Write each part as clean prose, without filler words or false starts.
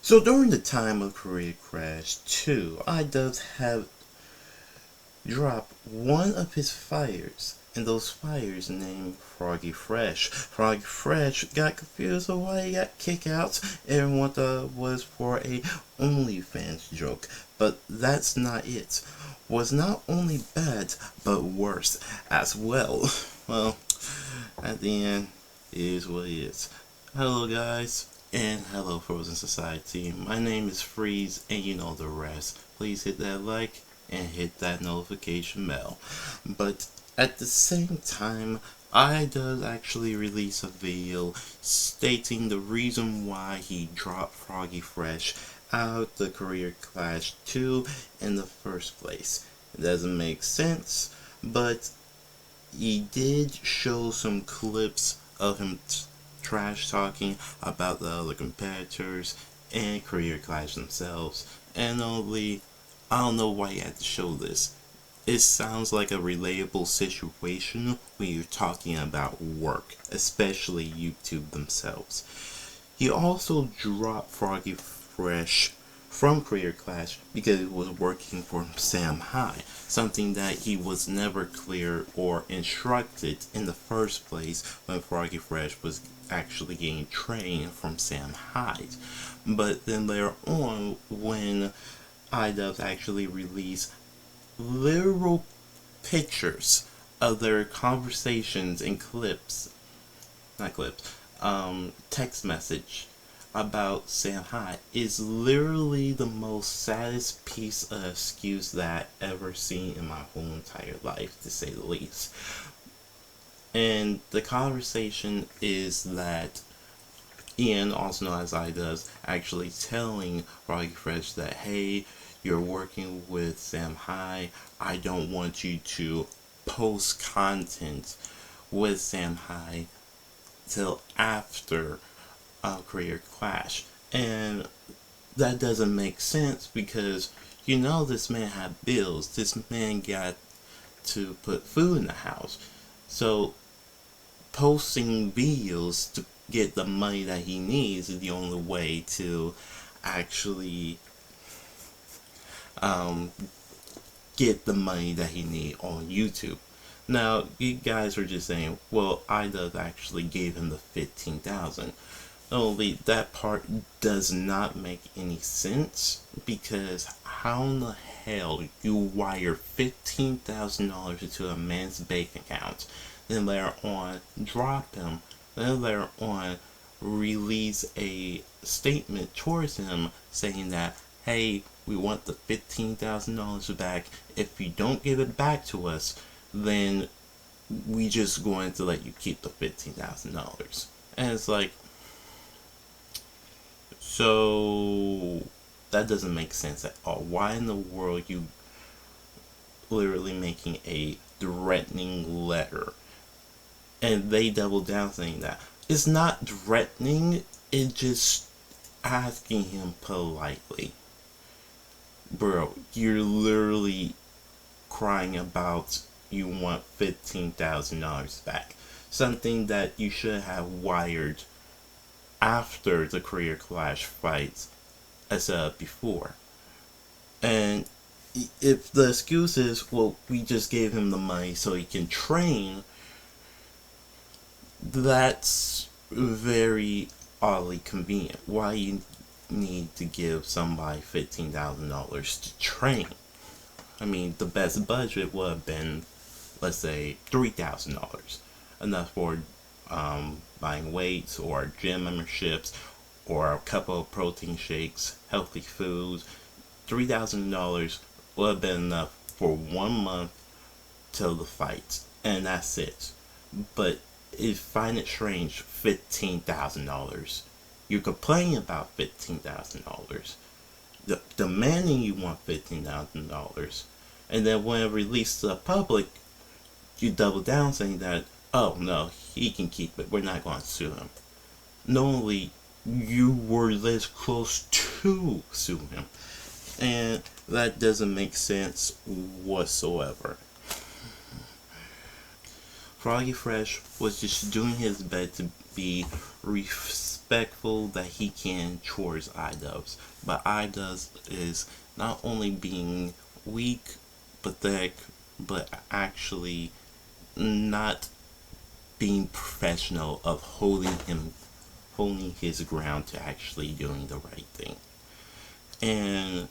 So during the time of Career Crash 2, IDubbz have dropped one of his fires, and those fires named Froggy Fresh. Froggy Fresh got confused of why he got kickouts. Everyone thought it was for a OnlyFans joke, but that's not it. Was not only bad, but worse as well. Well, at the end, it is what it is. Hello guys, and hello Frozen Society. My name is Freeze, and you know the rest. Please hit that like and hit that notification bell. But at the same time, IDubbz actually release a video stating the reason why he dropped Froggy Fresh out the Career Clash 2 in the first place. It doesn't make sense, but he did show some clips of him trash talking about the other competitors and Career Clash themselves. And only, I don't know why you had to show this. It sounds like a relatable situation when you're talking about work, especially YouTube themselves. He also dropped Froggy Fresh from Career Clash because it was working for Sam High, something that he was never clear or instructed in the first place when Froggy Fresh was actually getting trained from Sam High. But then later on, when IDubbz actually released literal pictures of their conversations and text message about Sam High, is literally the most saddest piece of excuse that I ever seen in my whole entire life, to say the least. And the conversation is that Ian, also known as IDubbz, actually telling Froggy Fresh that, hey, you're working with Sam High, I don't want you to post content with Sam High till after Career Clash. And that doesn't make sense because you know this man had bills. This man got to put food in the house. So posting videos to get the money that he needs is the only way to actually get the money that he needs on YouTube. Now, you guys are just saying, well, IDubbz actually gave him the $15,000. Only that part does not make any sense, because how in the hell you wire $15,000 into a man's bank account, then later on drop him, then later on release a statement towards him saying that, hey, we want the $15,000 back. If you don't give it back to us, then we just going to let you keep the $15,000. And it's like, so that doesn't make sense at all. Why in the world you literally making a threatening letter? And they double down saying that it's not threatening, it's just asking him politely. Bro, you're literally crying about you want $15,000 back. Something that you should have wired after the Career Clash fights as before. And if the excuse is, well, we just gave him the money so he can train, that's very oddly convenient. Why you need to give somebody $15,000 to train? I mean, the best budget would have been, let's say, $3,000, enough for buying weights or gym memberships or a couple of protein shakes, healthy foods. $3,000 would have been enough for 1 month till the fight, and that's it. But if find it strange, $15,000. You're complaining about $15,000, demanding you want $15,000, and then when released to the public, you double down saying that, oh no, he can keep it, we're not going to sue him. Knowingly, you were this close to sue him, and that doesn't make sense whatsoever. Froggy Fresh was just doing his best be respectful that he can towards IDubbz. But IDubbz is not only being weak, pathetic, but actually not being professional of holding his ground to actually doing the right thing. And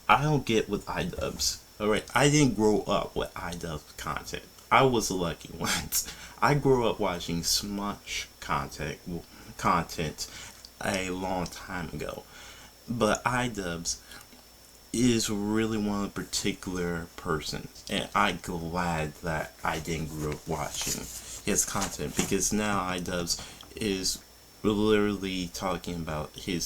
I don't get with IDubbz. Alright, I didn't grow up with IDubbz content. I was lucky once. I grew up watching Smush content a long time ago. But IDubbz is really one particular person, and I'm glad that I didn't grow up watching his content, because now IDubbz is literally talking about he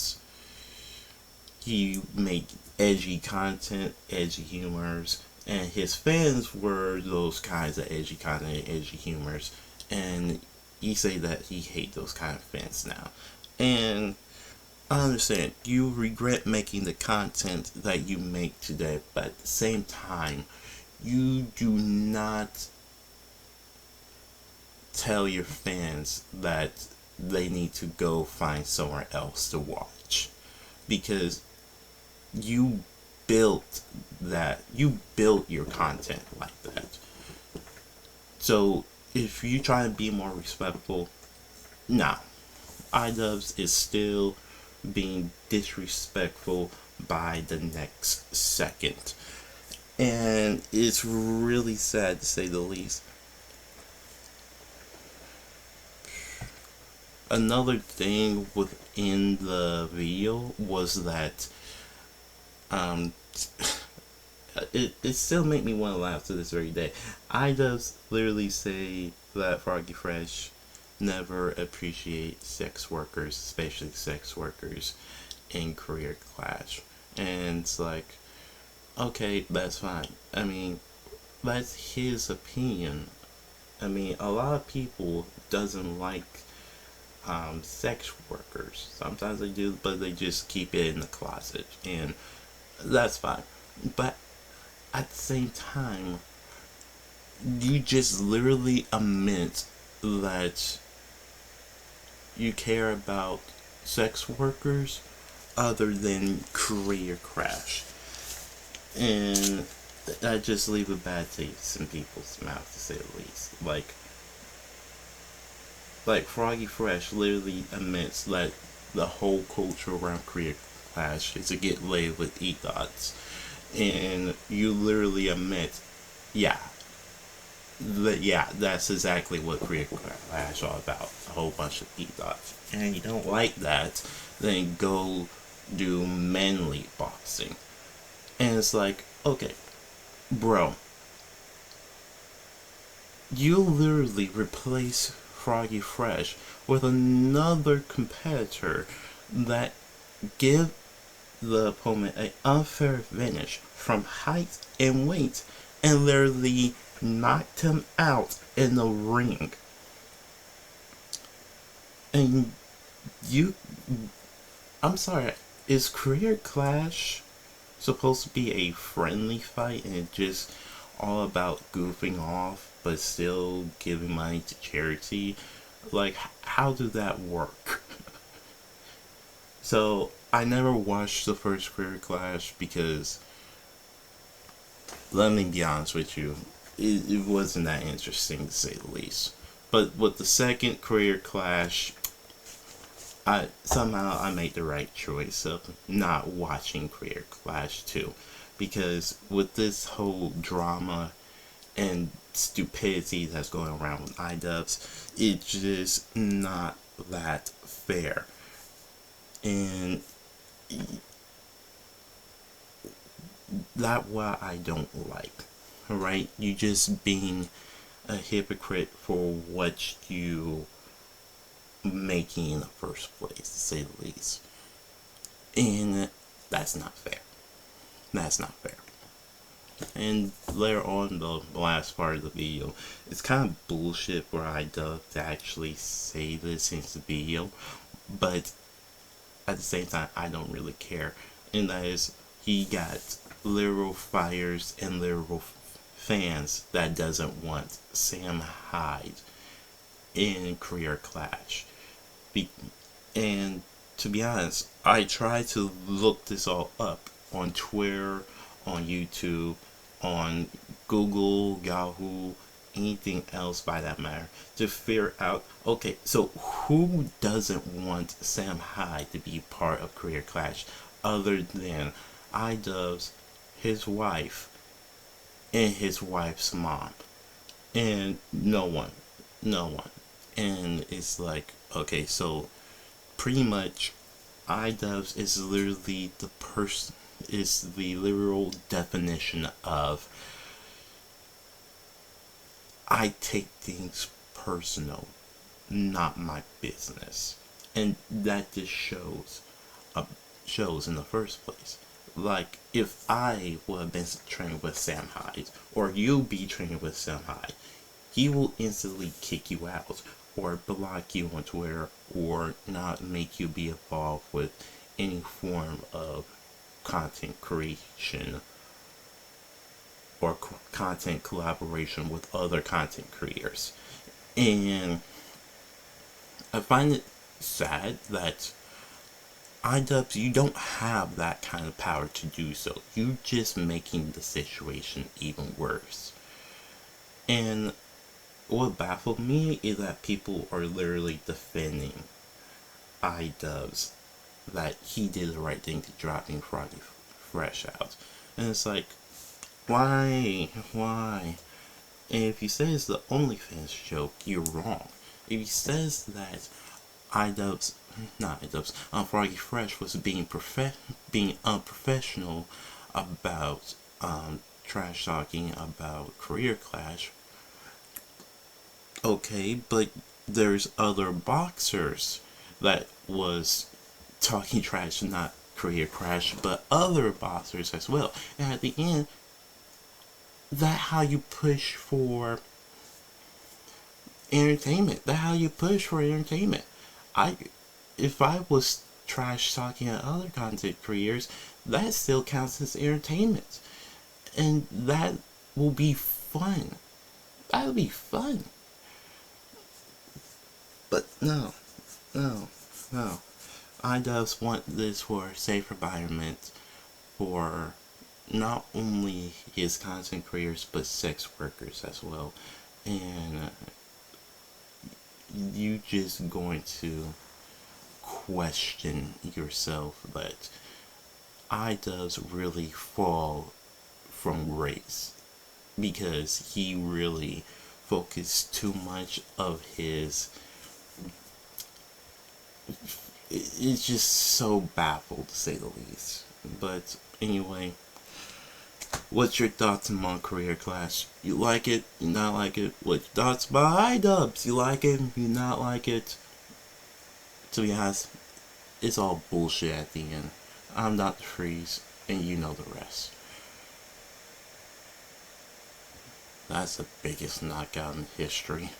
make edgy content, edgy humors, and his fans were those kinds of edgy content, edgy humors, and he say that he hate those kind of fans now. And I understand you regret making the content that you make today, but at the same time, you do not tell your fans that they need to go find somewhere else to watch, because you built your content like that. So if you try to be more respectful, nah, IDubbz is still being disrespectful by the next second, and it's really sad to say the least. Another thing within the video was that it still make me want to laugh to this very day. IDubbz literally say that Froggy Fresh never appreciate sex workers, especially sex workers in Career Clash. And it's like, okay, that's fine. I mean, that's his opinion. I mean, a lot of people doesn't like sex workers. Sometimes they do, but they just keep it in the closet, and that's fine. But at the same time, you just literally admit that you care about sex workers other than Career Crash, and that just leave a bad taste in people's mouth, to say the least. Like Froggy Fresh literally admits that the whole culture around Career Clash is to get laid with IDubbz, and you literally admit, yeah, that's exactly what Career Clash is all about, a whole bunch of IDubbz. And you don't like that, then go do manly boxing. And it's like, okay, bro, you literally replace Froggy Fresh with another competitor that give the opponent an unfair advantage from height and weight, and literally knocked him out in the ring. And I'm sorry, is Career Clash supposed to be a friendly fight and just all about goofing off but still giving money to charity? Like, how did that work? So I never watched the first Career Clash because, let me be honest with you, it wasn't that interesting, to say the least. But with the second Career Clash, somehow I made the right choice of not watching Career Clash 2, because with this whole drama and stupidity that's going around with IDubbz, it's just not that fair. And that's what I don't like. Alright? You just being a hypocrite for what you making in the first place, to say the least. And that's not fair. That's not fair. And later on, the last part of the video, it's kind of bullshit for IDubbz to actually say this in the video, but at the same time, I don't really care. And that is, he got literal fires and literal fans that doesn't want Sam Hyde in Career Clash. And to be honest, I tried to look this all up on Twitter, on YouTube, on Google, Yahoo, anything else by that matter, to figure out, okay, so who doesn't want Sam Hyde to be part of Career Clash other than IDubbz, his wife, and his wife's mom? And no one. No one. And it's like, okay, so pretty much IDubbz is literally the person, is the literal definition of I take things personal, not my business. And that just shows in the first place. Like, if I would have been training with Sam Hyde, or you be training with Sam Hyde, he will instantly kick you out, or block you on Twitter, or not make you be involved with any form of content creation or content collaboration with other content creators. And I find it sad that IDubbz, you don't have that kind of power to do so. You're just making the situation even worse. And what baffled me is that people are literally defending IDubbz, that he did the right thing to dropping Froggy Fresh out. And it's like, why? And if he says the OnlyFans joke, you're wrong. If he says that Froggy Fresh was being unprofessional about trash talking about Career Clash, okay, but there's other boxers that was talking trash, not Career Clash, but other boxers as well. And at the end, that's how you push for entertainment. That's how you push for entertainment. If I was trash talking at other content creators, that still counts as entertainment. And that will be fun. That'll be fun. But no. IDubbz want this for a safe environment for not only his content creators, but sex workers as well. And you just going to question yourself that IDubbz really fall from grace, because he really focused too much of his... It's just so baffled, to say the least. But anyway, what's your thoughts on Career Clash? You like it? You not like it? What's your thoughts about IDubbz? You like it? You not like it? To be honest, it's all bullshit at the end. I'm DrFreezes, and you know the rest. That's the biggest knockout in history.